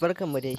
barkanmu dai.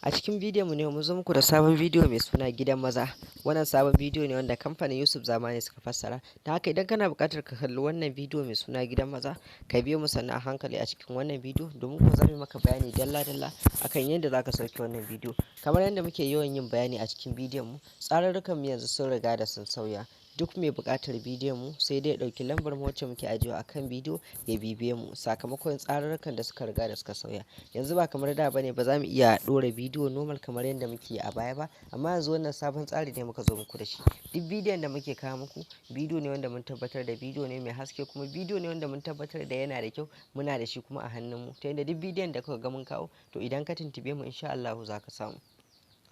A cikin bidiyon mu ne mun zo muku da sabon bidiyo mai suna gidan maza. Wannan sabon bidiyo ne wanda kamfanin Yusuf Zamani suka fassara. Da haka idan kana buƙatar ka kalli wannan bidiyo mai suna gidan maza, ka biyo mu sannu a hankali a cikin wannan bidiyo domin kuma za mu maka bayani dalla-dalla akan yadda za ka sauke wannan bidiyo. Kamar yadda muke yawan yin bayani a cikin bidiyon mu, tsarurrukan mu yanzu sun riga da sun sauya. Duk mai buƙatar bidiyon mu sai dai ya ɗauki lambar mu wacce muke ajiyewa akan bidiyo ya bibiye mu sakamakon tsarurrukan da suka riga da suka sauya. Yanzu ba kamar da bane, ba za mu iya ɗora bidiyo normal kamar yadda muke yi a baya ba, amma yanzu wannan sabon tsari ne muka zo muku da shi. Duk bidiyon da muke kawo muku bidiyo ne wanda mun tabbatar da bidiyo ne mai haske, kuma bidiyo ne wanda mun tabbatar da yana da kyau, muna da shi kuma a hannun mu, ta yadda duk bidiyon da kuka ga mun kawo to idan ka tuntube mu insha Allahu za ka samu.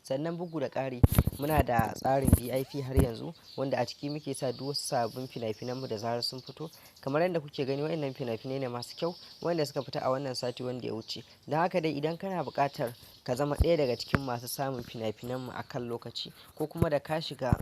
Sannan bugu da ƙari muna da tsarin VIP har yanzu, wanda a ciki muke sa duk wasu sabbin fina-finan mu da zarar sun fito. Kamar yadda kuke gani, waɗannan fina-finai ne masu kyau wanda suka fita a wannan sati wanda ya wuce. Don haka dai idan kana buƙatar ka zama ɗaya daga cikin masu samun fina-finan mu akan lokaci, ko kuma da ka shiga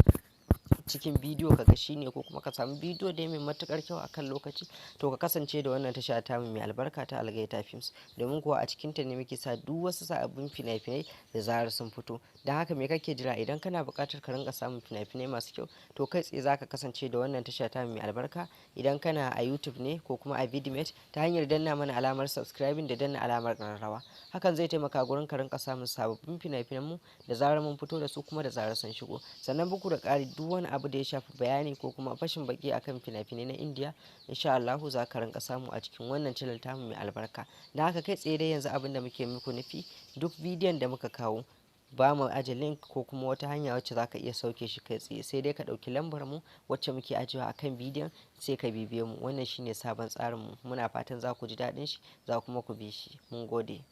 cikin bidiyo kaga shine, ko kuma ka samu bidiyo dai mai matukar kyau akan lokaci, to ka kasance da wannan tasha ta mu mai albarka ta Algaita Films, domin kuwa a cikin ta ne muke sa duk wasu sabbin fina-finai da zarar sun fito. Don haka me kake jira? Idan kana buƙatar ka rinka samun fina-finai masu kyau, to kai tsaye zaka kasance da wannan tasha ta mu mai albarka. Idan kana a YouTube ne ko kuma a Vidmate, ta hanyar danna mana alamar subscribing da danna alamar ƙararrawa, hakan zai taimaka gurin ka rinka samun sababbin fina-finan mu da zarar mun fito da su, kuma da zarar sun shigo. Sannan bugu da ƙari duk wani abu da ya shafi bayani ko kuma fashin baki akan fina-finai na Indiya, insha Allahu za ka rinka samu a cikin wannan channel ta mu mai albarka. Don haka kai tsaye dai yanzu abin da muke muku nufi, duk bidiyon da muka kawo ba mu aje link ko kuma wata hanya wacce za ka iya sauke shi kai tsaye, sai dai ka ɗauki lambar mu wacce muke ajiyewa akan bidiyon sai ka bibiye mu. Wannan shine sabon tsarin mu. Muna fatan za ku ji daɗin shi, za kuma ku bi shi. Mun gode.